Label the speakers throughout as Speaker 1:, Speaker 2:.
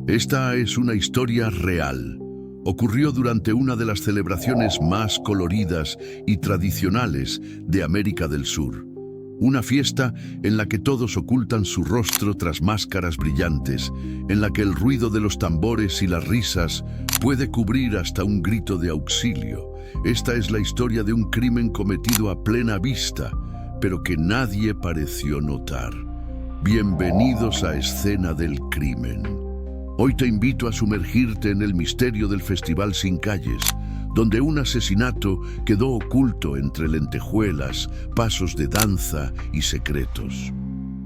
Speaker 1: Esta es una historia real. Ocurrió durante una de las celebraciones más coloridas y tradicionales de América del Sur. Una fiesta en la que todos ocultan su rostro tras máscaras brillantes, en la que el ruido de los tambores y las risas puede cubrir hasta un grito de auxilio. Esta es la historia de un crimen cometido a plena vista, pero que nadie pareció notar. Bienvenidos a Escena del Crimen. Hoy te invito a sumergirte en el misterio del Festival Sin Calles, donde un asesinato quedó oculto entre lentejuelas, pasos de danza y secretos.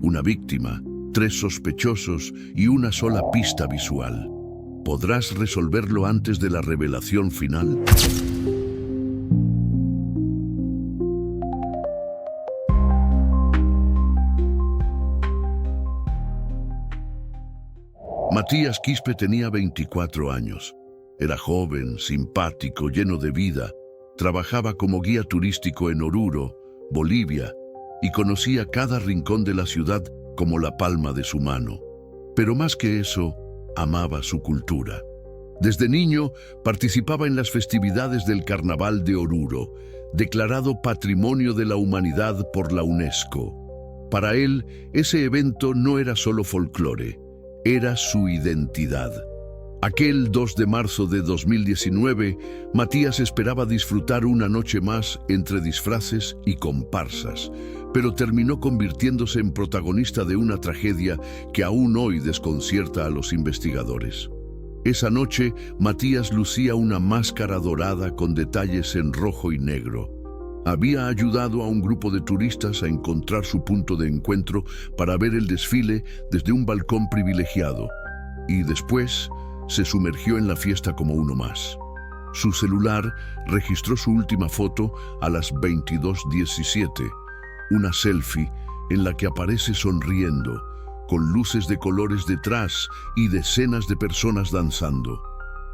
Speaker 1: Una víctima, 3 sospechosos y una sola pista visual. ¿Podrás resolverlo antes de la revelación final? Matías Quispe tenía 24 años. Era joven, simpático, lleno de vida. Trabajaba como guía turístico en Oruro, Bolivia, y conocía cada rincón de la ciudad como la palma de su mano. Pero más que eso, amaba su cultura. Desde niño participaba en las festividades del Carnaval de Oruro, declarado Patrimonio de la Humanidad por la UNESCO. Para él, ese evento no era solo folclore, era su identidad. Aquel 2 de marzo de 2019, Matías esperaba disfrutar una noche más entre disfraces y comparsas, pero terminó convirtiéndose en protagonista de una tragedia que aún hoy desconcierta a los investigadores. Esa noche, Matías lucía una máscara dorada con detalles en rojo y negro. Había ayudado a un grupo de turistas a encontrar su punto de encuentro para ver el desfile desde un balcón privilegiado, y después se sumergió en la fiesta como uno más. Su celular registró su última foto a las 22:17, una selfie en la que aparece sonriendo, con luces de colores detrás y decenas de personas danzando.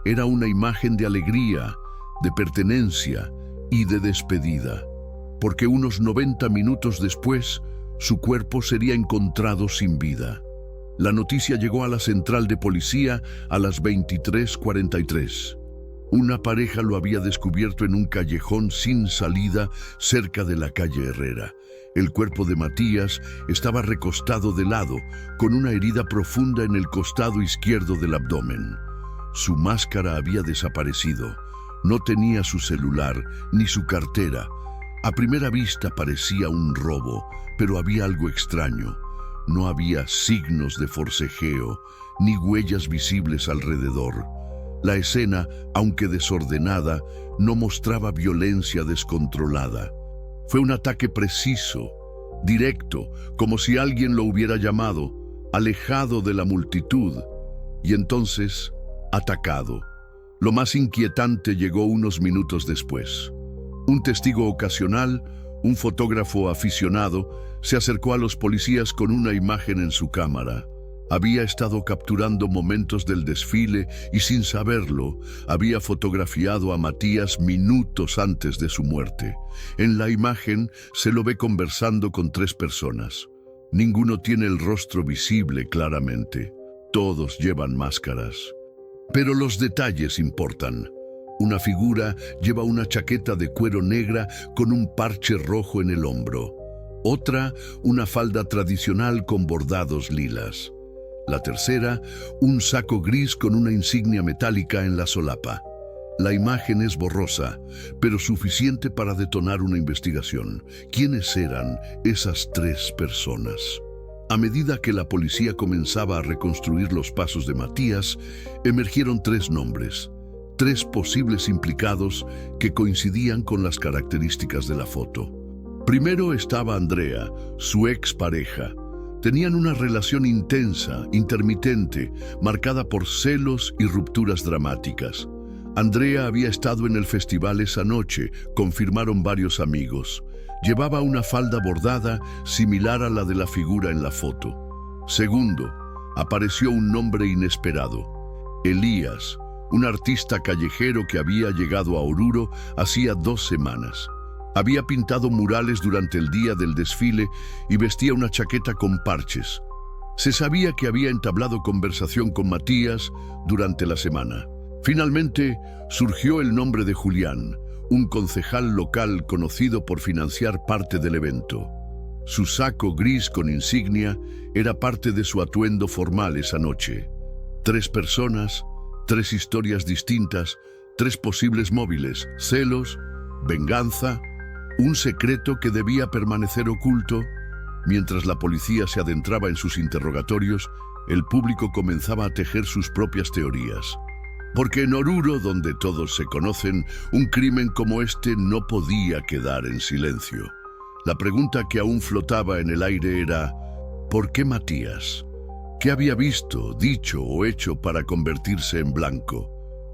Speaker 1: Era una imagen de alegría, de pertenencia y de despedida, porque unos 90 minutos después, su cuerpo sería encontrado sin vida. La noticia llegó a la central de policía a las 23:43. Una pareja lo había descubierto en un callejón sin salida cerca de la calle Herrera. El cuerpo de Matías estaba recostado de lado, con una herida profunda en el costado izquierdo del abdomen. Su máscara había desaparecido. No tenía su celular ni su cartera. A primera vista parecía un robo, pero había algo extraño. No había signos de forcejeo, ni huellas visibles alrededor. La escena, aunque desordenada, no mostraba violencia descontrolada. Fue un ataque preciso, directo, como si alguien lo hubiera llamado, alejado de la multitud, y entonces atacado. Lo más inquietante llegó unos minutos después. Un testigo ocasional, un fotógrafo aficionado, se acercó a los policías con una imagen en su cámara. Había estado capturando momentos del desfile y, sin saberlo, había fotografiado a Matías minutos antes de su muerte. En la imagen se lo ve conversando con 3 personas. Ninguno tiene el rostro visible claramente. Todos llevan máscaras. Pero los detalles importan. Una figura lleva una chaqueta de cuero negra con un parche rojo en el hombro. Otra, una falda tradicional con bordados lilas. La tercera, un saco gris con una insignia metálica en la solapa. La imagen es borrosa, pero suficiente para detonar una investigación. ¿Quiénes eran esas 3 personas? A medida que la policía comenzaba a reconstruir los pasos de Matías, emergieron 3 nombres, 3 posibles implicados que coincidían con las características de la foto. Primero estaba Andrea, su expareja. Tenían una relación intensa, intermitente, marcada por celos y rupturas dramáticas. Andrea había estado en el festival esa noche, confirmaron varios amigos. Llevaba una falda bordada similar a la de la figura en la foto. Segundo, apareció un nombre inesperado. Elías, un artista callejero que había llegado a Oruro hacía 2 semanas. Había pintado murales durante el día del desfile y vestía una chaqueta con parches. Se sabía que había entablado conversación con Matías durante la semana. Finalmente, surgió el nombre de Julián, un concejal local conocido por financiar parte del evento. Su saco gris con insignia era parte de su atuendo formal esa noche. 3 personas, 3 historias distintas, 3 posibles móviles: celos, venganza, un secreto que debía permanecer oculto. Mientras la policía se adentraba en sus interrogatorios, el público comenzaba a tejer sus propias teorías. Porque en Oruro, donde todos se conocen, un crimen como este no podía quedar en silencio. La pregunta que aún flotaba en el aire era: ¿por qué Matías? ¿Qué había visto, dicho o hecho para convertirse en blanco?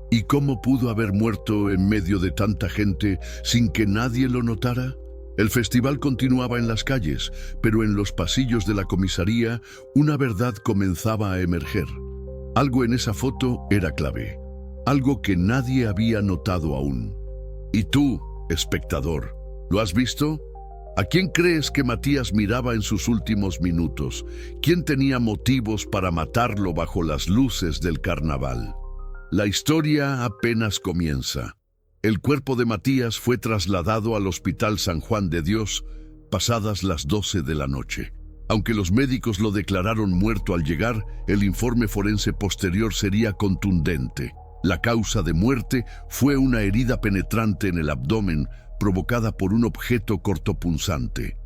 Speaker 1: ¿Y cómo pudo haber muerto en medio de tanta gente sin que nadie lo notara? El festival continuaba en las calles, pero en los pasillos de la comisaría una verdad comenzaba a emerger. Algo en esa foto era clave, algo que nadie había notado aún. ¿Y tú, espectador, lo has visto? ¿A quién crees que Matías miraba en sus últimos minutos? ¿Quién tenía motivos para matarlo bajo las luces del carnaval? La historia apenas comienza. El cuerpo de Matías fue trasladado al Hospital San Juan de Dios pasadas las 12 de la noche. Aunque los médicos lo declararon muerto al llegar, el informe forense posterior sería contundente. La causa de muerte fue una herida penetrante en el abdomen provocada por un objeto cortopunzante.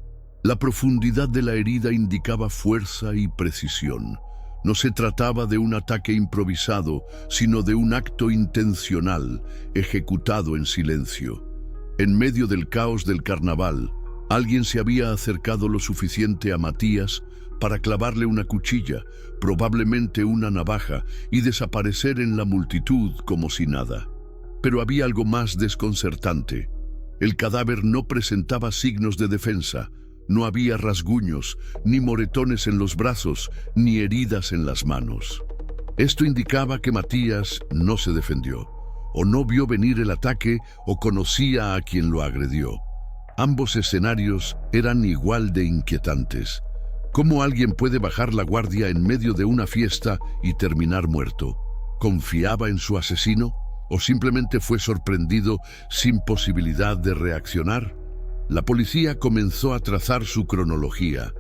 Speaker 1: La profundidad de la herida indicaba fuerza y precisión. No se trataba de un ataque improvisado, sino de un acto intencional, ejecutado en silencio. En medio del caos del carnaval, alguien se había acercado lo suficiente a Matías para clavarle una cuchilla, probablemente una navaja, y desaparecer en la multitud como si nada. Pero había algo más desconcertante. El cadáver no presentaba signos de defensa. No había rasguños, ni moretones en los brazos, ni heridas en las manos. Esto indicaba que Matías no se defendió, o no vio venir el ataque, o conocía a quien lo agredió. Ambos escenarios eran igual de inquietantes. ¿Cómo alguien puede bajar la guardia en medio de una fiesta y terminar muerto? ¿Confiaba en su asesino? ¿O simplemente fue sorprendido sin posibilidad de reaccionar? La policía comenzó a trazar su cronología.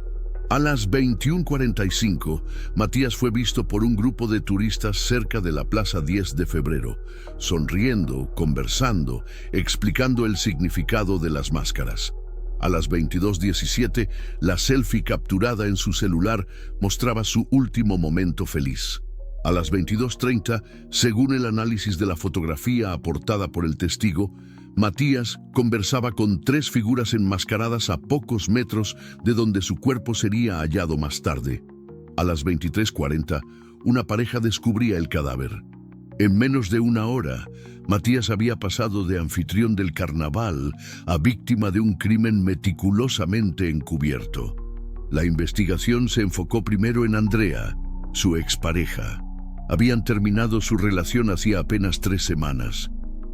Speaker 1: A las 21:45, Matías fue visto por un grupo de turistas cerca de la Plaza 10 de Febrero, sonriendo, conversando, explicando el significado de las máscaras. A las 22:17, la selfie capturada en su celular mostraba su último momento feliz. A las 22:30, según el análisis de la fotografía aportada por el testigo, Matías conversaba con 3 figuras enmascaradas a pocos metros de donde su cuerpo sería hallado más tarde. A las 23:40, una pareja descubría el cadáver. En menos de una hora, Matías había pasado de anfitrión del carnaval a víctima de un crimen meticulosamente encubierto. La investigación se enfocó primero en Andrea, su expareja. Habían terminado su relación hacía apenas 3 semanas.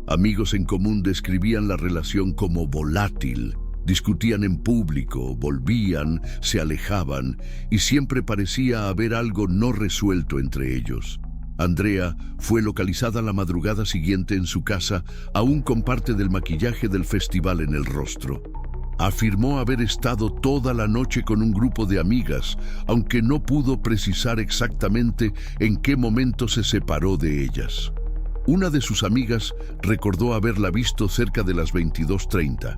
Speaker 1: Amigos en común describían la relación como volátil. Discutían en público, volvían, se alejaban, y siempre parecía haber algo no resuelto entre ellos. Andrea fue localizada la madrugada siguiente en su casa, aún con parte del maquillaje del festival en el rostro. Afirmó haber estado toda la noche con un grupo de amigas, aunque no pudo precisar exactamente en qué momento se separó de ellas. Una de sus amigas recordó haberla visto cerca de las 22:30,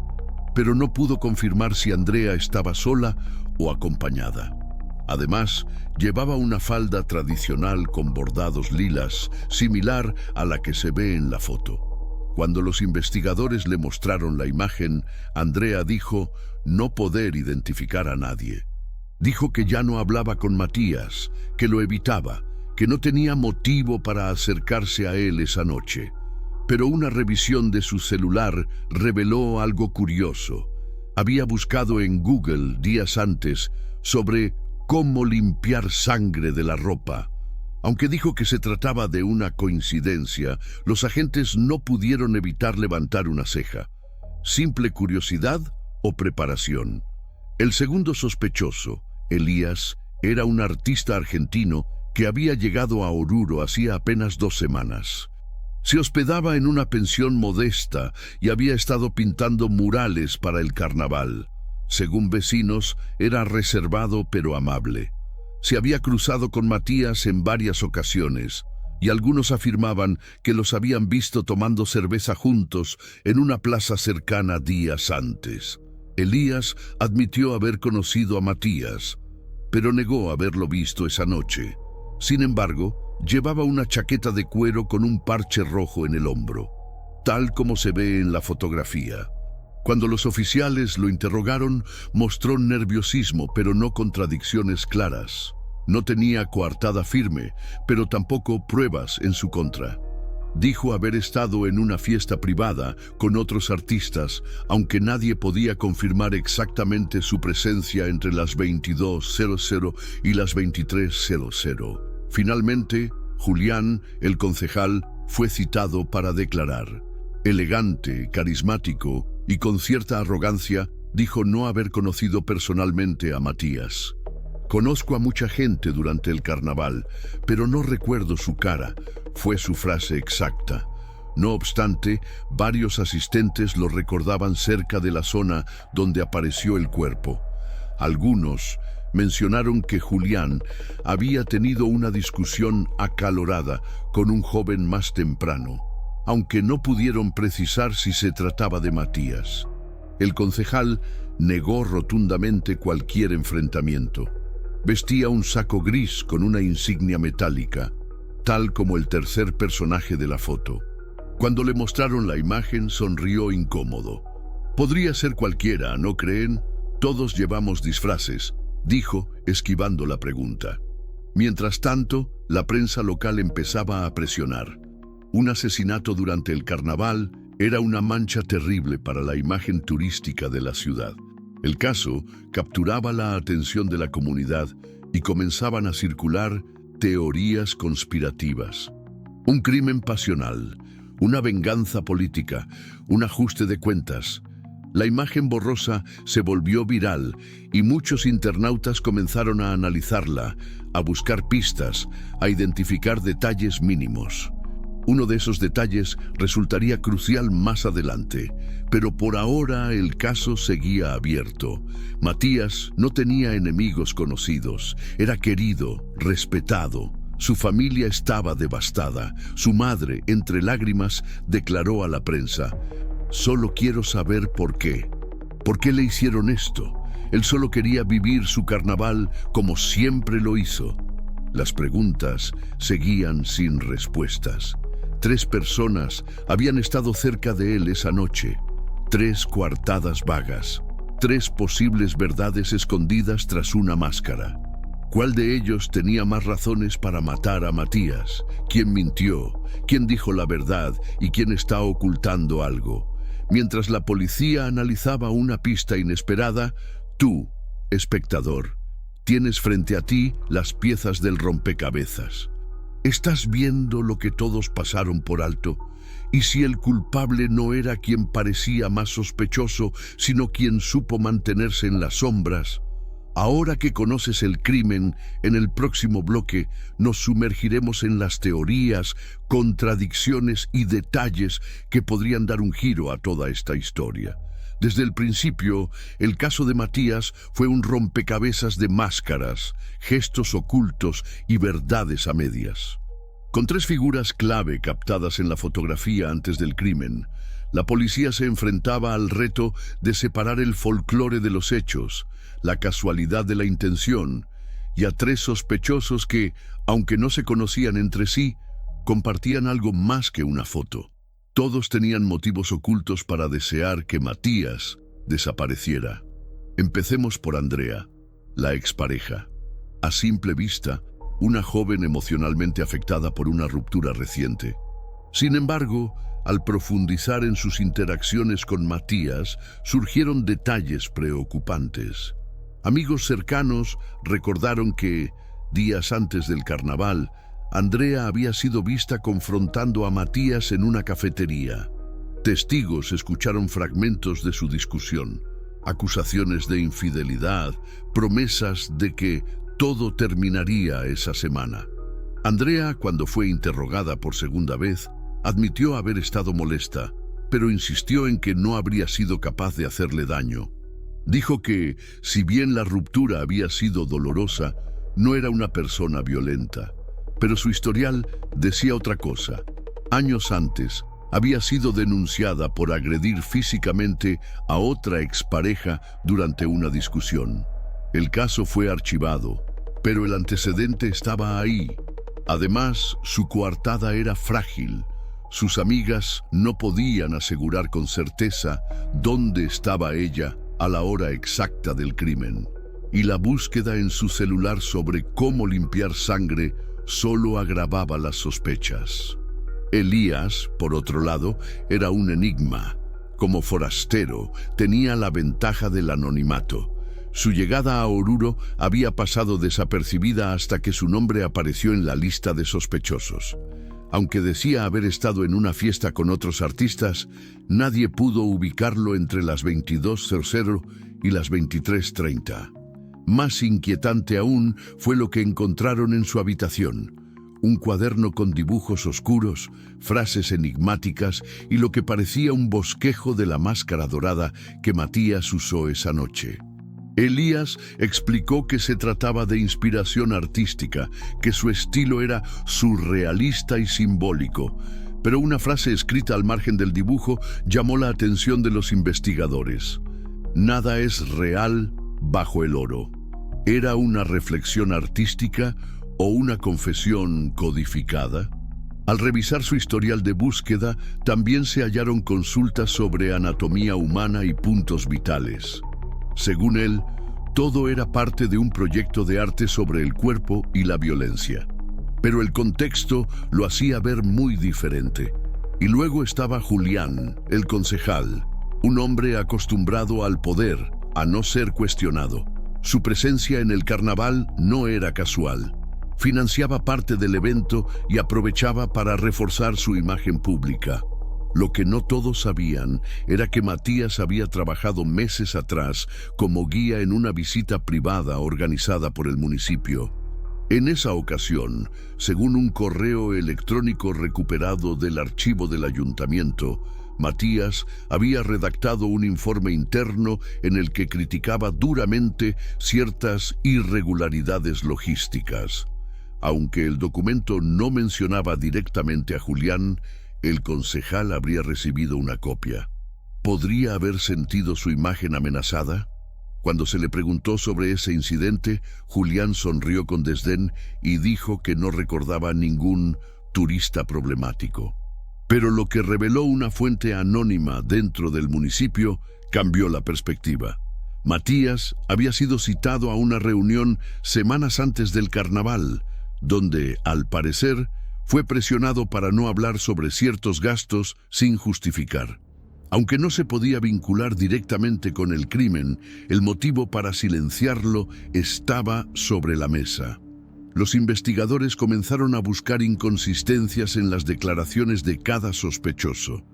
Speaker 1: pero no pudo confirmar si Andrea estaba sola o acompañada. Además, llevaba una falda tradicional con bordados lilas, similar a la que se ve en la foto. Cuando los investigadores le mostraron la imagen, Andrea dijo no poder identificar a nadie. Dijo que ya no hablaba con Matías, que lo evitaba, que no tenía motivo para acercarse a él esa noche. Pero una revisión de su celular reveló algo curioso. Había buscado en Google días antes sobre cómo limpiar sangre de la ropa. Aunque dijo que se trataba de una coincidencia, los agentes no pudieron evitar levantar una ceja. ¿Simple curiosidad o preparación? El segundo sospechoso, Elías, Era un artista argentino que había llegado a Oruro hacía apenas 2 semanas. Se hospedaba en una pensión modesta y había estado pintando murales para el carnaval. Según vecinos, era reservado pero amable. Se había cruzado con Matías en varias ocasiones, y algunos afirmaban que los habían visto tomando cerveza juntos en una plaza cercana días antes. Elías admitió haber conocido a Matías, pero negó haberlo visto esa noche. Sin embargo, llevaba una chaqueta de cuero con un parche rojo en el hombro, tal como se ve en la fotografía. Cuando los oficiales lo interrogaron, mostró nerviosismo, pero no contradicciones claras. No tenía coartada firme, pero tampoco pruebas en su contra. Dijo haber estado en una fiesta privada con otros artistas, aunque nadie podía confirmar exactamente su presencia entre las 22:00 y las 23:00. Finalmente, Julián, el concejal, fue citado para declarar. Elegante, carismático y con cierta arrogancia, dijo no haber conocido personalmente a Matías. «Conozco a mucha gente durante el carnaval, pero no recuerdo su cara», fue su frase exacta. No obstante, varios asistentes lo recordaban cerca de la zona donde apareció el cuerpo. Algunos mencionaron que Julián había tenido una discusión acalorada con un joven más temprano, aunque no pudieron precisar si se trataba de Matías. El concejal negó rotundamente cualquier enfrentamiento. Vestía un saco gris con una insignia metálica, tal como el tercer personaje de la foto. Cuando le mostraron la imagen, sonrió incómodo. «Podría ser cualquiera, ¿no creen? Todos llevamos disfraces», dijo, esquivando la pregunta. Mientras tanto, la prensa local empezaba a presionar. Un asesinato durante el carnaval era una mancha terrible para la imagen turística de la ciudad. El caso capturaba la atención de la comunidad y comenzaban a circular teorías conspirativas. Un crimen pasional, una venganza política, un ajuste de cuentas. La imagen borrosa se volvió viral y muchos internautas comenzaron a analizarla, a buscar pistas, a identificar detalles mínimos. Uno de esos detalles resultaría crucial más adelante, pero por ahora el caso seguía abierto. Matías no tenía enemigos conocidos, era querido, respetado. Su familia estaba devastada. Su madre, entre lágrimas, declaró a la prensa: «Solo quiero saber por qué. ¿Por qué le hicieron esto? Él solo quería vivir su carnaval como siempre lo hizo». Las preguntas seguían sin respuestas. 3 personas habían estado cerca de él esa noche. 3 coartadas vagas. 3 posibles verdades escondidas tras una máscara. ¿Cuál de ellos tenía más razones para matar a Matías? ¿Quién mintió? ¿Quién dijo la verdad? ¿Y quién está ocultando algo? Mientras la policía analizaba una pista inesperada, tú, espectador, tienes frente a ti las piezas del rompecabezas. ¿Estás viendo lo que todos pasaron por alto? ¿Y si el culpable no era quien parecía más sospechoso, sino quien supo mantenerse en las sombras? Ahora que conoces el crimen, en el próximo bloque nos sumergiremos en las teorías, contradicciones y detalles que podrían dar un giro a toda esta historia. Desde el principio, el caso de Matías fue un rompecabezas de máscaras, gestos ocultos y verdades a medias. Con 3 figuras clave captadas en la fotografía antes del crimen, la policía se enfrentaba al reto de separar el folclore de los hechos, la casualidad de la intención, y a 3 sospechosos que, aunque no se conocían entre sí, compartían algo más que una foto. Todos tenían motivos ocultos para desear que Matías desapareciera. Empecemos por Andrea, la expareja. A simple vista, una joven emocionalmente afectada por una ruptura reciente. Sin embargo, al profundizar en sus interacciones con Matías, surgieron detalles preocupantes. Amigos cercanos recordaron que, días antes del carnaval, Andrea había sido vista confrontando a Matías en una cafetería. Testigos escucharon fragmentos de su discusión, acusaciones de infidelidad, promesas de que todo terminaría esa semana. Andrea, cuando fue interrogada por segunda vez, admitió haber estado molesta, pero insistió en que no habría sido capaz de hacerle daño. Dijo que, si bien la ruptura había sido dolorosa, no era una persona violenta. Pero su historial decía otra cosa. Años antes, había sido denunciada por agredir físicamente a otra expareja durante una discusión. El caso fue archivado, pero el antecedente estaba ahí. Además, su coartada era frágil. Sus amigas no podían asegurar con certeza dónde estaba ella a la hora exacta del crimen. Y la búsqueda en su celular sobre cómo limpiar sangre solo agravaba las sospechas. Elías, por otro lado, era un enigma. Como forastero, tenía la ventaja del anonimato. Su llegada a Oruro había pasado desapercibida hasta que su nombre apareció en la lista de sospechosos. Aunque decía haber estado en una fiesta con otros artistas, nadie pudo ubicarlo entre las 22:00 y las 23:30. Más inquietante aún fue lo que encontraron en su habitación. Un cuaderno con dibujos oscuros, frases enigmáticas y lo que parecía un bosquejo de la máscara dorada que Matías usó esa noche. Elías explicó que se trataba de inspiración artística, que su estilo era surrealista y simbólico, pero una frase escrita al margen del dibujo llamó la atención de los investigadores. Nada es real bajo el oro. ¿Era una reflexión artística o una confesión codificada? Al revisar su historial de búsqueda, también se hallaron consultas sobre anatomía humana y puntos vitales. Según él, todo era parte de un proyecto de arte sobre el cuerpo y la violencia. Pero el contexto lo hacía ver muy diferente. Y luego estaba Julián, el concejal, un hombre acostumbrado al poder, a no ser cuestionado. Su presencia en el carnaval no era casual. Financiaba parte del evento y aprovechaba para reforzar su imagen pública. Lo que no todos sabían era que Matías había trabajado meses atrás como guía en una visita privada organizada por el municipio. En esa ocasión, según un correo electrónico recuperado del archivo del ayuntamiento, Matías había redactado un informe interno en el que criticaba duramente ciertas irregularidades logísticas. Aunque el documento no mencionaba directamente a Julián, el concejal habría recibido una copia. ¿Podría haber sentido su imagen amenazada? Cuando se le preguntó sobre ese incidente, Julián sonrió con desdén y dijo que no recordaba ningún turista problemático. Pero lo que reveló una fuente anónima dentro del municipio cambió la perspectiva. Matías había sido citado a una reunión semanas antes del carnaval, donde, al parecer, fue presionado para no hablar sobre ciertos gastos sin justificar. Aunque no se podía vincular directamente con el crimen, el motivo para silenciarlo estaba sobre la mesa. Los investigadores comenzaron a buscar inconsistencias en las declaraciones de cada sospechoso.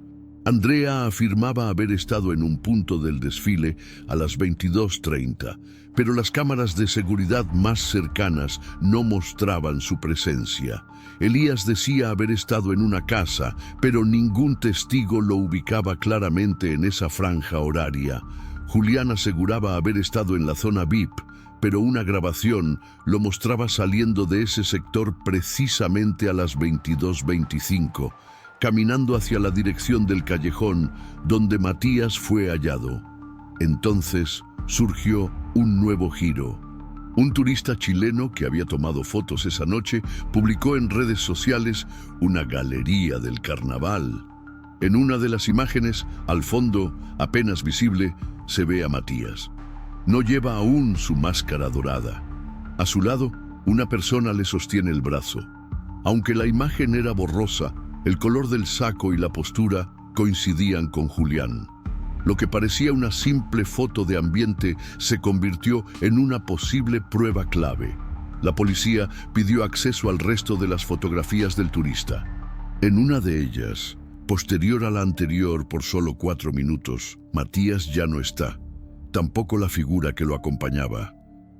Speaker 1: Andrea afirmaba haber estado en un punto del desfile a las 22:30, pero las cámaras de seguridad más cercanas no mostraban su presencia. Elías decía haber estado en una casa, pero ningún testigo lo ubicaba claramente en esa franja horaria. Julián aseguraba haber estado en la zona VIP, pero una grabación lo mostraba saliendo de ese sector precisamente a las 22:25, caminando hacia la dirección del callejón donde Matías fue hallado. Entonces surgió un nuevo giro. Un turista chileno que había tomado fotos esa noche publicó en redes sociales una galería del carnaval. En una de las imágenes, al fondo, apenas visible, se ve a Matías. No lleva aún su máscara dorada. A su lado, una persona le sostiene el brazo. Aunque la imagen era borrosa, el color del saco y la postura coincidían con Julián. Lo que parecía una simple foto de ambiente se convirtió en una posible prueba clave. La policía pidió acceso al resto de las fotografías del turista. En una de ellas, posterior a la anterior por solo 4 minutos, Matías ya no está. Tampoco la figura que lo acompañaba.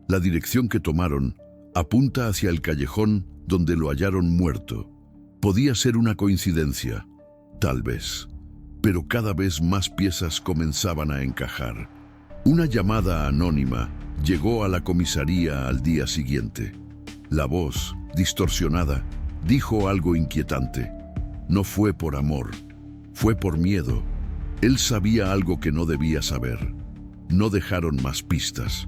Speaker 1: La dirección que tomaron Apunta hacia el callejón donde lo hallaron muerto. Podía ser una coincidencia, tal vez, pero cada vez más piezas comenzaban a encajar. Una llamada anónima llegó a la comisaría al día siguiente. La voz, distorsionada, dijo algo inquietante. No fue por amor, fue por miedo. Él sabía algo que no debía saber. No dejaron más pistas.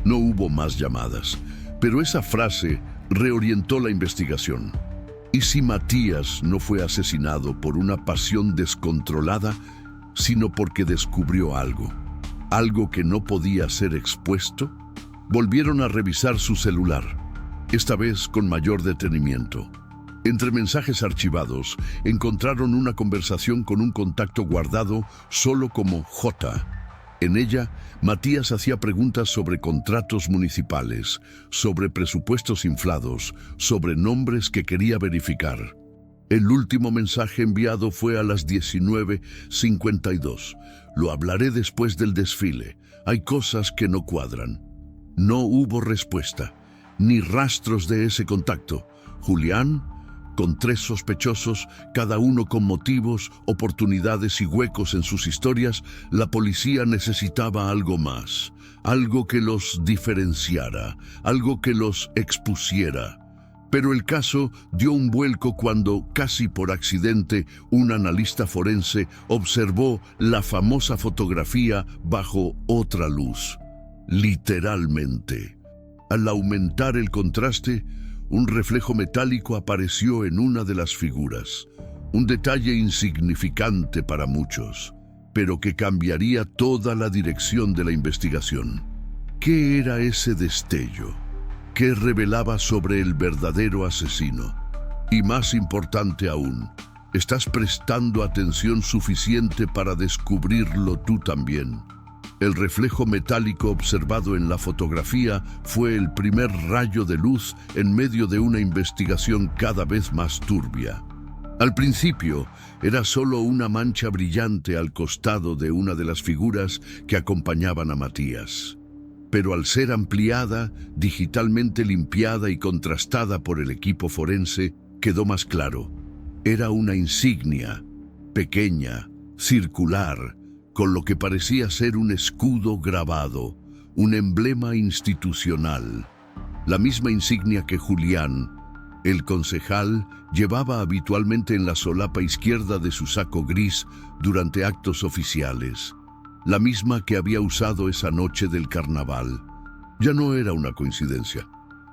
Speaker 1: No hubo más llamadas, pero esa frase reorientó la investigación. ¿Y si Matías no fue asesinado por una pasión descontrolada, sino porque descubrió algo? ¿Algo que no podía ser expuesto? Volvieron a revisar su celular, esta vez con mayor detenimiento. Entre mensajes archivados, encontraron una conversación con un contacto guardado solo como J. En ella, Matías hacía preguntas sobre contratos municipales, sobre presupuestos inflados, sobre nombres que quería verificar. El último mensaje enviado fue a las 19:52. Lo hablaré después del desfile. Hay cosas que no cuadran. No hubo respuesta, ni rastros de ese contacto. Julián, con 3 sospechosos, cada uno con motivos, oportunidades y huecos en sus historias, la policía necesitaba algo más, algo que los diferenciara, algo que los expusiera. Pero el caso dio un vuelco cuando, casi por accidente, un analista forense observó la famosa fotografía bajo otra luz. Literalmente. Al aumentar el contraste, un reflejo metálico apareció en una de las figuras. Un detalle insignificante para muchos, pero que cambiaría toda la dirección de la investigación. ¿Qué era ese destello? ¿Qué revelaba sobre el verdadero asesino? Y más importante aún, ¿estás prestando atención suficiente para descubrirlo tú también? El reflejo metálico observado en la fotografía fue el primer rayo de luz en medio de una investigación cada vez más turbia. Al principio, era solo una mancha brillante al costado de una de las figuras que acompañaban a Matías. Pero al ser ampliada, digitalmente limpiada y contrastada por el equipo forense, quedó más claro. Era una insignia, pequeña, circular, con lo que parecía ser un escudo grabado, un emblema institucional. La misma insignia que Julián, el concejal, llevaba habitualmente en la solapa izquierda de su saco gris durante actos oficiales. La misma que había usado esa noche del carnaval. Ya no era una coincidencia.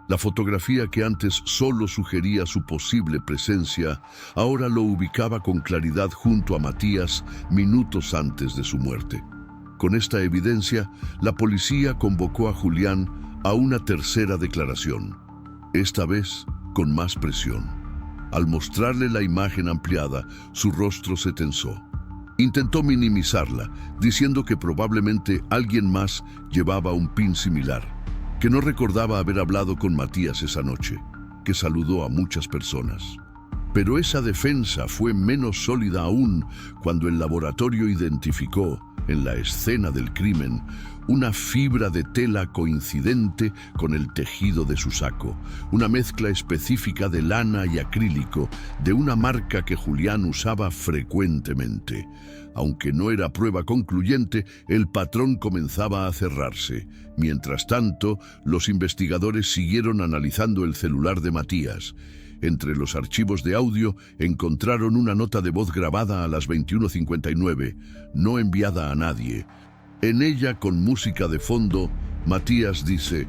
Speaker 1: La fotografía que antes solo sugería su posible presencia, ahora lo ubicaba con claridad junto a Matías minutos antes de su muerte. Con esta evidencia, la policía convocó a Julián a una tercera declaración, esta vez con más presión. Al mostrarle la imagen ampliada, su rostro se tensó. Intentó minimizarla, diciendo que probablemente alguien más llevaba un pin similar, que no recordaba haber hablado con Matías esa noche, que saludó a muchas personas. Pero esa defensa fue menos sólida aún cuando el laboratorio identificó, en la escena del crimen, una fibra de tela coincidente con el tejido de su saco, una mezcla específica de lana y acrílico de una marca que Julián usaba frecuentemente. Aunque no era prueba concluyente, el patrón comenzaba a cerrarse. Mientras tanto, los investigadores siguieron analizando el celular de Matías. Entre los archivos de audio encontraron una nota de voz grabada a las 21:59, no enviada a nadie. En ella, con música de fondo, Matías dice: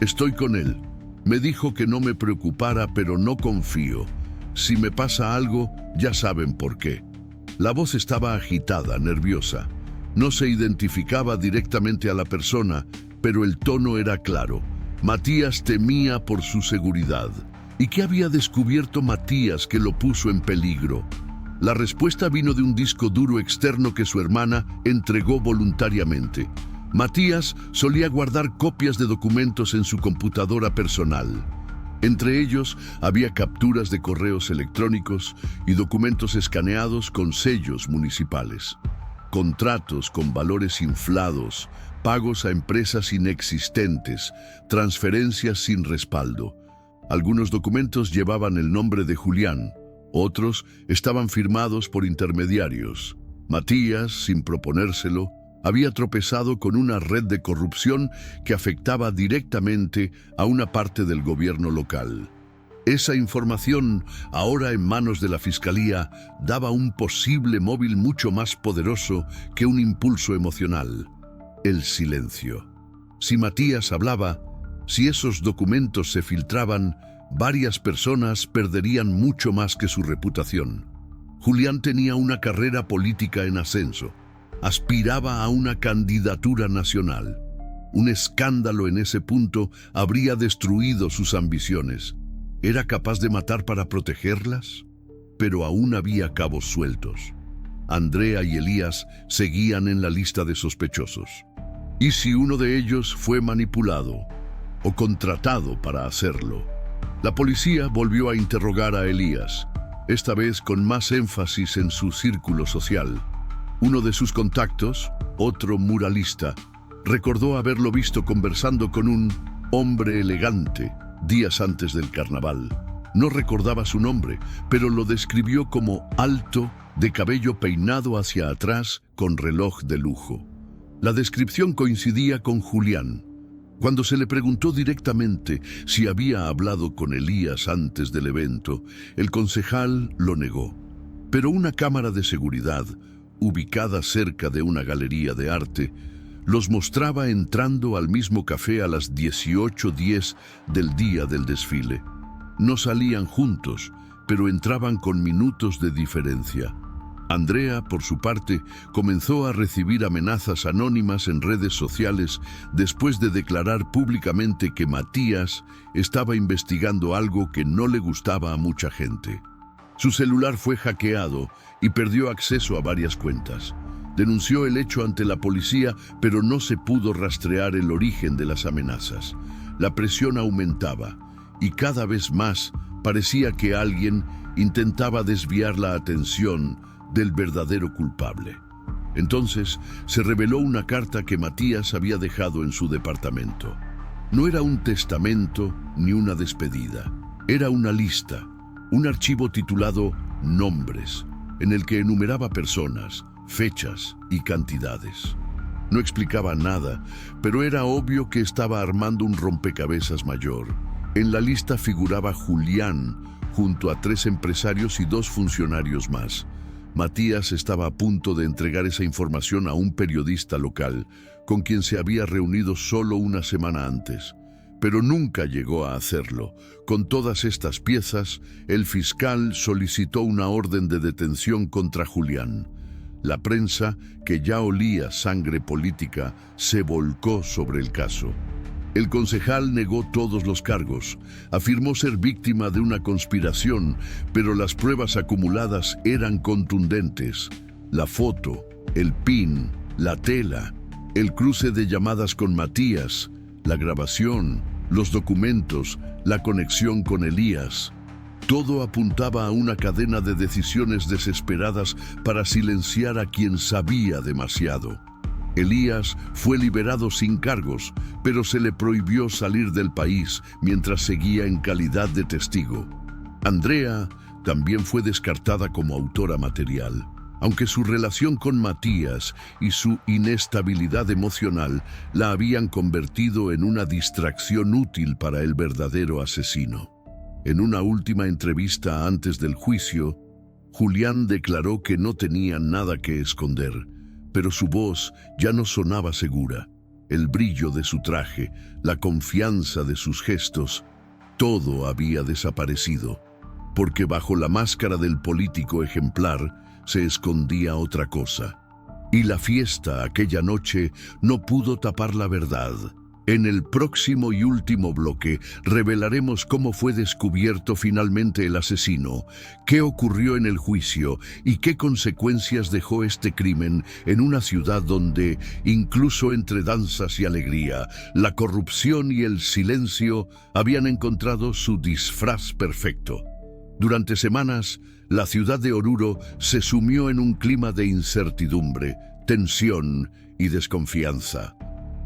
Speaker 1: «Estoy con él. Me dijo que no me preocupara, pero no confío. Si me pasa algo, ya saben por qué». La voz estaba agitada, nerviosa. No se identificaba directamente a la persona, pero el tono era claro. Matías temía por su seguridad. ¿Y qué había descubierto Matías que lo puso en peligro? La respuesta vino de un disco duro externo que su hermana entregó voluntariamente. Matías solía guardar copias de documentos en su computadora personal. Entre ellos había capturas de correos electrónicos y documentos escaneados con sellos municipales. contratos con valores inflados, pagos a empresas inexistentes, transferencias sin respaldo. Algunos documentos llevaban el nombre de Julián, otros estaban firmados por intermediarios. Matías, sin proponérselo, había tropezado con una red de corrupción que afectaba directamente a una parte del gobierno local. Esa información, ahora en manos de la Fiscalía, daba un posible móvil mucho más poderoso que un impulso emocional: el silencio. Si Matías hablaba, si esos documentos se filtraban, varias personas perderían mucho más que su reputación. Julián tenía una carrera política en ascenso. Aspiraba a una candidatura nacional. Un escándalo en ese punto habría destruido sus ambiciones. ¿Era capaz de matar para protegerlas? Pero aún había cabos sueltos. Andrea y Elías seguían en la lista de sospechosos. ¿Y si uno de ellos fue manipulado o contratado para hacerlo? La policía volvió a interrogar a Elías, esta vez con más énfasis en su círculo social. Uno de sus contactos, otro muralista, recordó haberlo visto conversando con un hombre elegante días antes del carnaval. No recordaba su nombre, pero lo describió como alto, de cabello peinado hacia atrás, con reloj de lujo. La descripción coincidía con Julián. Cuando se le preguntó directamente si había hablado con Elías antes del evento, el concejal lo negó. Pero una cámara de seguridad, ubicada cerca de una galería de arte, los mostraba entrando al mismo café a las 18:10 del día del desfile. No salían juntos, pero entraban con minutos de diferencia. Andrea, por su parte, comenzó a recibir amenazas anónimas en redes sociales después de declarar públicamente que Matías estaba investigando algo que no le gustaba a mucha gente. Su celular fue hackeado y perdió acceso a varias cuentas. Denunció el hecho ante la policía, pero no se pudo rastrear el origen de las amenazas. La presión aumentaba y cada vez más parecía que alguien intentaba desviar la atención del verdadero culpable. Entonces se reveló una carta que Matías había dejado en su departamento. No era un testamento ni una despedida. Era una lista, un archivo titulado Nombres, en el que enumeraba personas, fechas y cantidades. No explicaba nada, pero era obvio que estaba armando un rompecabezas mayor. En la lista figuraba Julián, junto a 3 empresarios y 2 funcionarios más. Matías estaba a punto de entregar esa información a un periodista local, con quien se había reunido solo una semana antes. Pero nunca llegó a hacerlo. Con todas estas piezas, el fiscal solicitó una orden de detención contra Julián. La prensa, que ya olía sangre política, se volcó sobre el caso. El concejal negó todos los cargos, afirmó ser víctima de una conspiración, pero las pruebas acumuladas eran contundentes. La foto, el PIN, la tela, el cruce de llamadas con Matías, la grabación, los documentos, la conexión con Elías. Todo apuntaba a una cadena de decisiones desesperadas para silenciar a quien sabía demasiado. Elías fue liberado sin cargos, pero se le prohibió salir del país mientras seguía en calidad de testigo. Andrea también fue descartada como autora material, aunque su relación con Matías y su inestabilidad emocional la habían convertido en una distracción útil para el verdadero asesino. En una última entrevista antes del juicio, Julián declaró que no tenía nada que esconder, pero su voz ya no sonaba segura. El brillo de su traje, la confianza de sus gestos, todo había desaparecido, porque bajo la máscara del político ejemplar se escondía otra cosa. Y la fiesta aquella noche no pudo tapar la verdad. En el próximo y último bloque revelaremos cómo fue descubierto finalmente el asesino, qué ocurrió en el juicio y qué consecuencias dejó este crimen en una ciudad donde, incluso entre danzas y alegría, la corrupción y el silencio habían encontrado su disfraz perfecto. Durante semanas, la ciudad de Oruro se sumió en un clima de incertidumbre, tensión y desconfianza.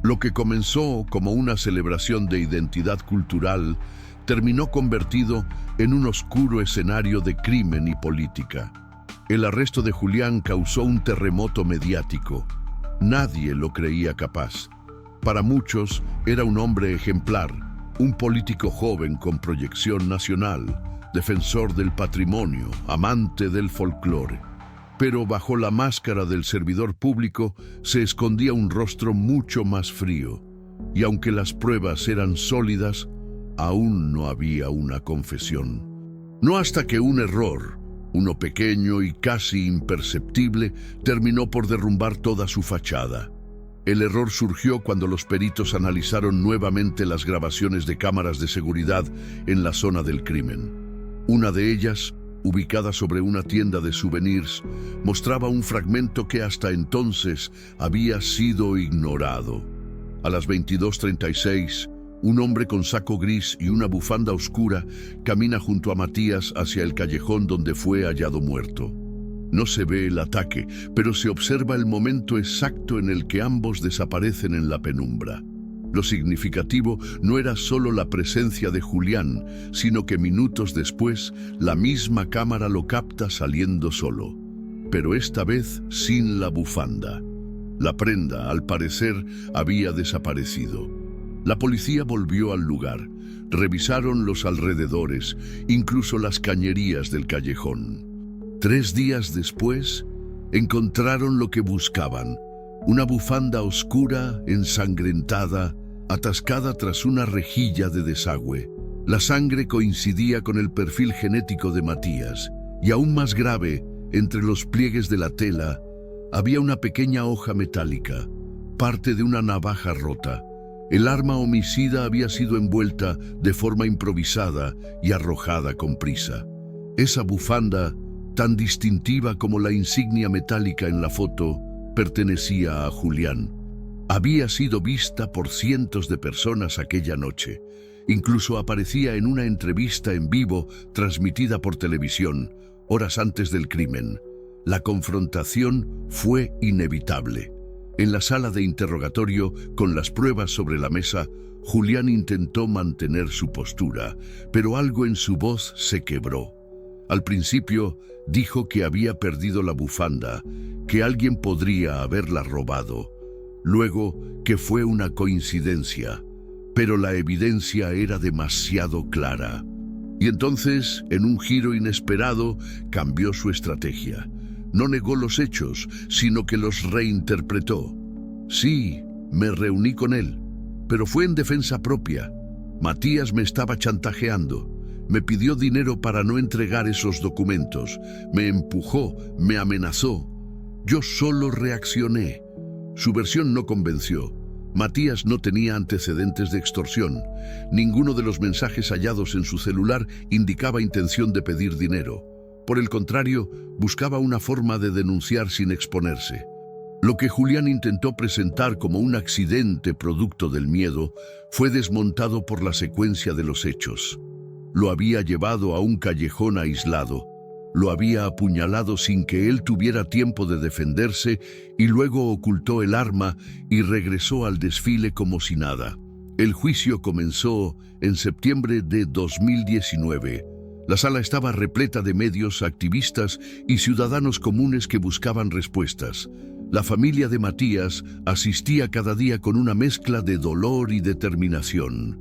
Speaker 1: Lo que comenzó como una celebración de identidad cultural terminó convertido en un oscuro escenario de crimen y política. El arresto de Julián causó un terremoto mediático. Nadie lo creía capaz. Para muchos era un hombre ejemplar, un político joven con proyección nacional, defensor del patrimonio, amante del folclore. Pero bajo la máscara del servidor público se escondía un rostro mucho más frío, y aunque las pruebas eran sólidas, aún no había una confesión. No hasta que un error, uno pequeño y casi imperceptible, terminó por derrumbar toda su fachada. El error surgió cuando los peritos analizaron nuevamente las grabaciones de cámaras de seguridad en la zona del crimen. Una de ellas, ubicada sobre una tienda de souvenirs, mostraba un fragmento que hasta entonces había sido ignorado. A las 22:36, un hombre con saco gris y una bufanda oscura camina junto a Matías hacia el callejón donde fue hallado muerto. No se ve el ataque, pero se observa el momento exacto en el que ambos desaparecen en la penumbra. Lo significativo no era solo la presencia de Julián, sino que minutos después la misma cámara lo capta saliendo solo, pero esta vez sin la bufanda. La prenda, al parecer, había desaparecido. La policía volvió al lugar, revisaron los alrededores, incluso las cañerías del callejón. 3 días después, encontraron lo que buscaban: una bufanda oscura, ensangrentada, atascada tras una rejilla de desagüe. La sangre coincidía con el perfil genético de Matías, y aún más grave, entre los pliegues de la tela, había una pequeña hoja metálica, parte de una navaja rota. El arma homicida había sido envuelta de forma improvisada y arrojada con prisa. Esa bufanda, tan distintiva como la insignia metálica en la foto, pertenecía a Julián. Había sido vista por cientos de personas aquella noche. Incluso aparecía en una entrevista en vivo transmitida por televisión, horas antes del crimen. La confrontación fue inevitable. En la sala de interrogatorio, con las pruebas sobre la mesa, Julián intentó mantener su postura, pero algo en su voz se quebró. Al principio, dijo que había perdido la bufanda, que alguien podría haberla robado. Luego, que fue una coincidencia, pero la evidencia era demasiado clara. Y entonces, en un giro inesperado, cambió su estrategia. No negó los hechos, sino que los reinterpretó. Sí, me reuní con él, pero fue en defensa propia. Matías me estaba chantajeando. Me pidió dinero para no entregar esos documentos. Me empujó, me amenazó. Yo solo reaccioné. Su versión no convenció. Matías no tenía antecedentes de extorsión. Ninguno de los mensajes hallados en su celular indicaba intención de pedir dinero. Por el contrario, buscaba una forma de denunciar sin exponerse. Lo que Julián intentó presentar como un accidente producto del miedo fue desmontado por la secuencia de los hechos. Lo había llevado a un callejón aislado, lo había apuñalado sin que él tuviera tiempo de defenderse y luego ocultó el arma y regresó al desfile como si nada. El juicio comenzó en septiembre de 2019. La sala estaba repleta de medios, activistas y ciudadanos comunes que buscaban respuestas. La familia de Matías asistía cada día con una mezcla de dolor y determinación.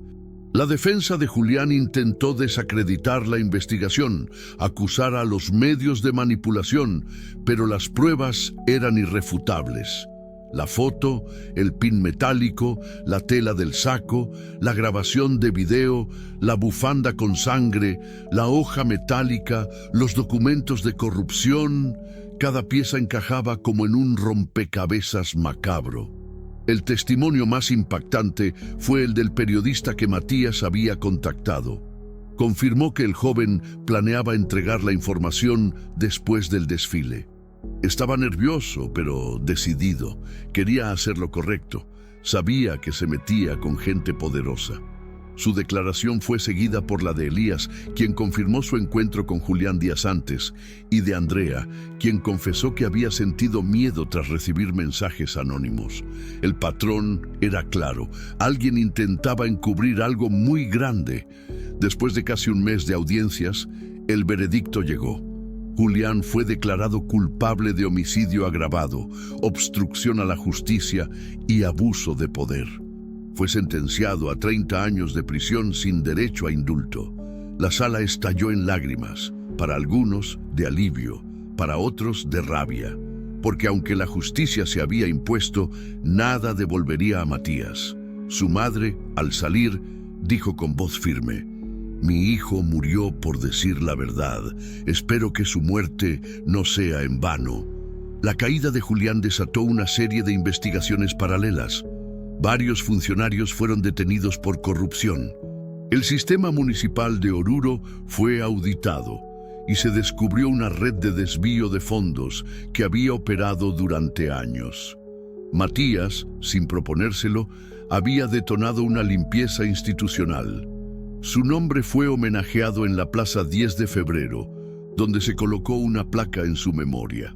Speaker 1: La defensa de Julián intentó desacreditar la investigación, acusar a los medios de manipulación, pero las pruebas eran irrefutables. La foto, el pin metálico, la tela del saco, la grabación de video, la bufanda con sangre, la hoja metálica, los documentos de corrupción, cada pieza encajaba como en un rompecabezas macabro. El testimonio más impactante fue el del periodista que Matías había contactado. Confirmó que el joven planeaba entregar la información después del desfile. Estaba nervioso, pero decidido. Quería hacer lo correcto. Sabía que se metía con gente poderosa. Su declaración fue seguida por la de Elías, quien confirmó su encuentro con Julián días antes, y de Andrea, quien confesó que había sentido miedo tras recibir mensajes anónimos. El patrón era claro: alguien intentaba encubrir algo muy grande. Después de casi un mes de audiencias, el veredicto llegó. Julián fue declarado culpable de homicidio agravado, obstrucción a la justicia y abuso de poder. Fue sentenciado a 30 años de prisión sin derecho a indulto. La sala estalló en lágrimas, para algunos de alivio, para otros de rabia, porque aunque la justicia se había impuesto, nada devolvería a Matías. Su madre, al salir, dijo con voz firme: «Mi hijo murió por decir la verdad. Espero que su muerte no sea en vano». La caída de Julián desató una serie de investigaciones paralelas. Varios funcionarios fueron detenidos por corrupción. El sistema municipal de Oruro fue auditado y se descubrió una red de desvío de fondos que había operado durante años. Matías, sin proponérselo, había detonado una limpieza institucional. Su nombre fue homenajeado en la Plaza 10 de Febrero, donde se colocó una placa en su memoria.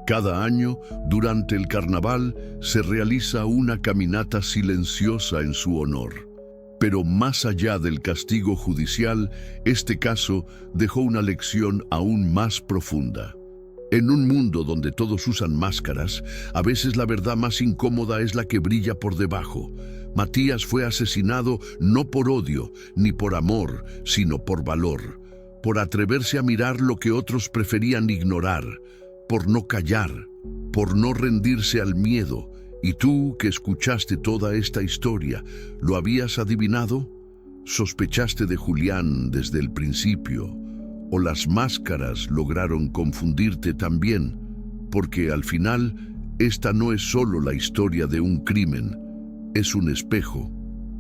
Speaker 1: Cada año, durante el carnaval, se realiza una caminata silenciosa en su honor. Pero más allá del castigo judicial, este caso dejó una lección aún más profunda. En un mundo donde todos usan máscaras, a veces la verdad más incómoda es la que brilla por debajo. Matías fue asesinado no por odio ni por amor, sino por valor, por atreverse a mirar lo que otros preferían ignorar, por no callar, por no rendirse al miedo. ¿Y tú, que escuchaste toda esta historia, lo habías adivinado? ¿Sospechaste de Julián desde el principio? ¿O las máscaras lograron confundirte también? Porque al final, esta no es solo la historia de un crimen, es un espejo,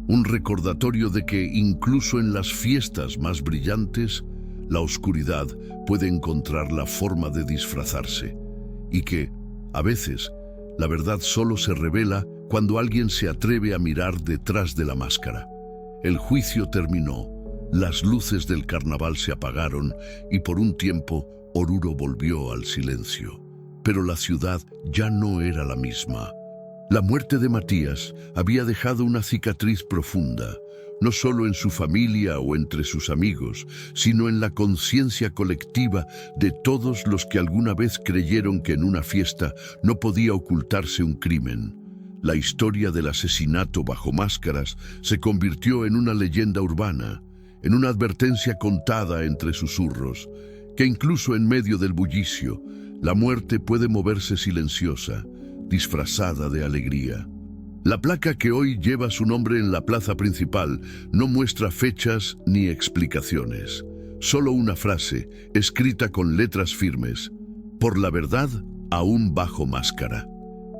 Speaker 1: un recordatorio de que incluso en las fiestas más brillantes, la oscuridad puede encontrar la forma de disfrazarse, y que, a veces, la verdad solo se revela cuando alguien se atreve a mirar detrás de la máscara. El juicio terminó, las luces del carnaval se apagaron y por un tiempo Oruro volvió al silencio. Pero la ciudad ya no era la misma. La muerte de Matías había dejado una cicatriz profunda, no solo en su familia o entre sus amigos, sino en la conciencia colectiva de todos los que alguna vez creyeron que en una fiesta no podía ocultarse un crimen. La historia del asesinato bajo máscaras se convirtió en una leyenda urbana, en una advertencia contada entre susurros, que incluso en medio del bullicio, la muerte puede moverse silenciosa, disfrazada de alegría. La placa que hoy lleva su nombre en la plaza principal no muestra fechas ni explicaciones. Solo una frase, escrita con letras firmes: «Por la verdad, aún bajo máscara».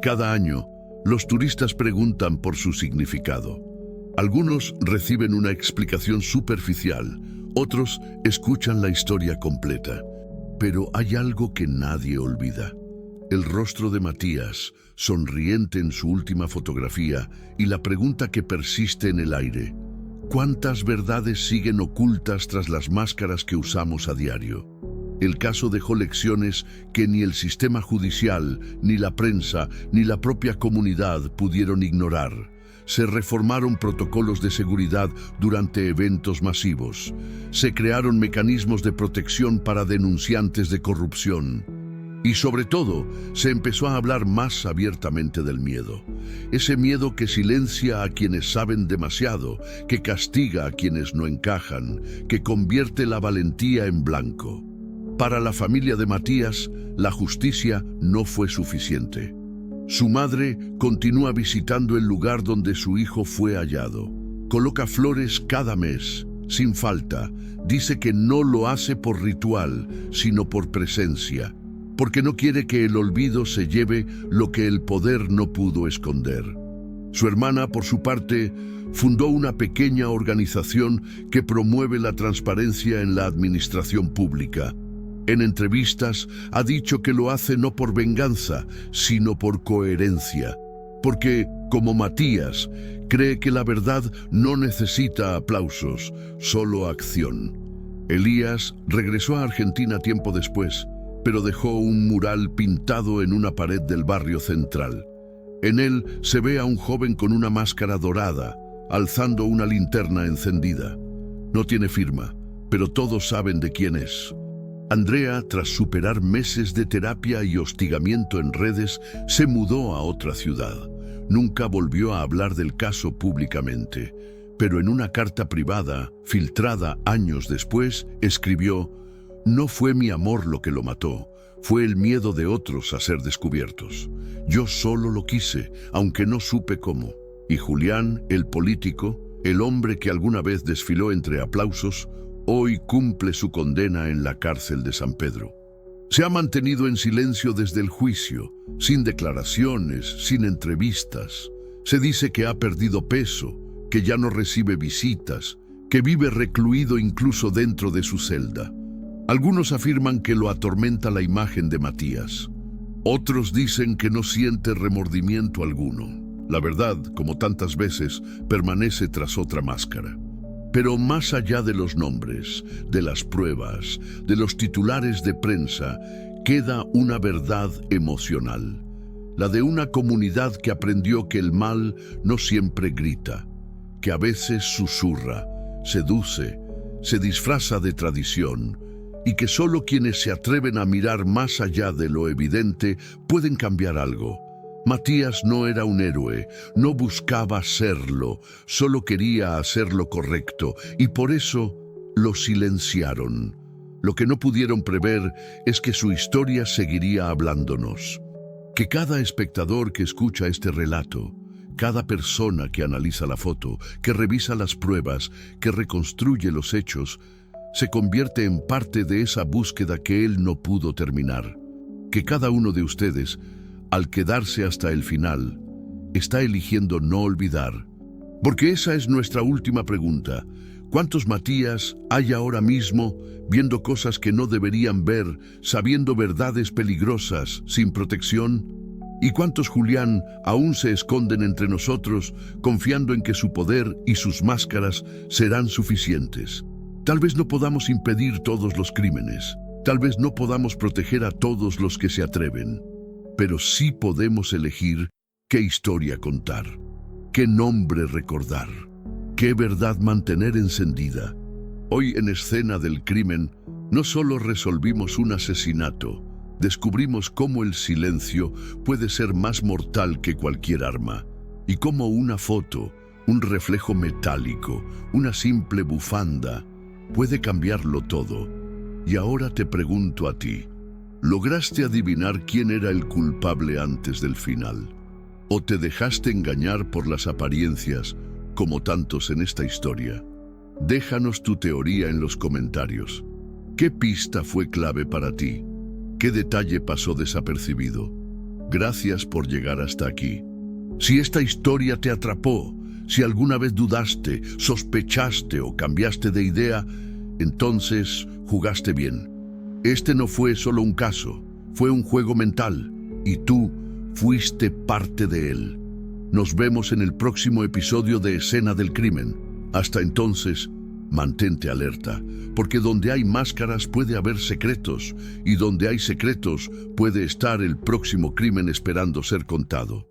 Speaker 1: Cada año, los turistas preguntan por su significado. Algunos reciben una explicación superficial, otros escuchan la historia completa. Pero hay algo que nadie olvida. El rostro de Matías, sonriente en su última fotografía, y la pregunta que persiste en el aire: ¿cuántas verdades siguen ocultas tras las máscaras que usamos a diario? El caso dejó lecciones que ni el sistema judicial, ni la prensa, ni la propia comunidad pudieron ignorar. Se reformaron protocolos de seguridad durante eventos masivos. Se crearon mecanismos de protección para denunciantes de corrupción. Y sobre todo, se empezó a hablar más abiertamente del miedo. Ese miedo que silencia a quienes saben demasiado, que castiga a quienes no encajan, que convierte la valentía en blanco. Para la familia de Matías, la justicia no fue suficiente. Su madre continúa visitando el lugar donde su hijo fue hallado. Coloca flores cada mes, sin falta. Dice que no lo hace por ritual, sino por presencia, porque no quiere que el olvido se lleve lo que el poder no pudo esconder. Su hermana, por su parte, fundó una pequeña organización que promueve la transparencia en la administración pública. En entrevistas ha dicho que lo hace no por venganza, sino por coherencia, porque, como Matías, cree que la verdad no necesita aplausos, solo acción. Elías regresó a Argentina tiempo después, pero dejó un mural pintado en una pared del barrio central. En él se ve a un joven con una máscara dorada, alzando una linterna encendida. No tiene firma, pero todos saben de quién es. Andrea, tras superar meses de terapia y hostigamiento en redes, se mudó a otra ciudad. Nunca volvió a hablar del caso públicamente, pero en una carta privada, filtrada años después, escribió: «No fue mi amor lo que lo mató, fue el miedo de otros a ser descubiertos. Yo solo lo quise, aunque no supe cómo». Y Julián, el político, el hombre que alguna vez desfiló entre aplausos, hoy cumple su condena en la cárcel de San Pedro. Se ha mantenido en silencio desde el juicio, sin declaraciones, sin entrevistas. Se dice que ha perdido peso, que ya no recibe visitas, que vive recluido incluso dentro de su celda. Algunos afirman que lo atormenta la imagen de Matías. Otros dicen que no siente remordimiento alguno. La verdad, como tantas veces, permanece tras otra máscara. Pero más allá de los nombres, de las pruebas, de los titulares de prensa, queda una verdad emocional. La de una comunidad que aprendió que el mal no siempre grita, que a veces susurra, seduce, se disfraza de tradición, y que solo quienes se atreven a mirar más allá de lo evidente pueden cambiar algo. Matías no era un héroe, no buscaba serlo, solo quería hacer lo correcto, y por eso lo silenciaron. Lo que no pudieron prever es que su historia seguiría hablándonos. Que cada espectador que escucha este relato, cada persona que analiza la foto, que revisa las pruebas, que reconstruye los hechos, se convierte en parte de esa búsqueda que él no pudo terminar. Que cada uno de ustedes, al quedarse hasta el final, está eligiendo no olvidar. Porque esa es nuestra última pregunta. ¿Cuántos Matías hay ahora mismo viendo cosas que no deberían ver, sabiendo verdades peligrosas, sin protección? ¿Y cuántos Julián aún se esconden entre nosotros, confiando en que su poder y sus máscaras serán suficientes? Tal vez no podamos impedir todos los crímenes, tal vez no podamos proteger a todos los que se atreven, pero sí podemos elegir qué historia contar, qué nombre recordar, qué verdad mantener encendida. Hoy en Escena del Crimen no solo resolvimos un asesinato, descubrimos cómo el silencio puede ser más mortal que cualquier arma, y cómo una foto, un reflejo metálico, una simple bufanda, puede cambiarlo todo. Y ahora te pregunto a ti, ¿lograste adivinar quién era el culpable antes del final? ¿O te dejaste engañar por las apariencias, como tantos en esta historia? Déjanos tu teoría en los comentarios. ¿Qué pista fue clave para ti? ¿Qué detalle pasó desapercibido? Gracias por llegar hasta aquí. Si esta historia te atrapó, si alguna vez dudaste, sospechaste o cambiaste de idea, entonces jugaste bien. Este no fue solo un caso, fue un juego mental, y tú fuiste parte de él. Nos vemos en el próximo episodio de Escena del Crimen. Hasta entonces, mantente alerta, porque donde hay máscaras puede haber secretos, y donde hay secretos puede estar el próximo crimen esperando ser contado.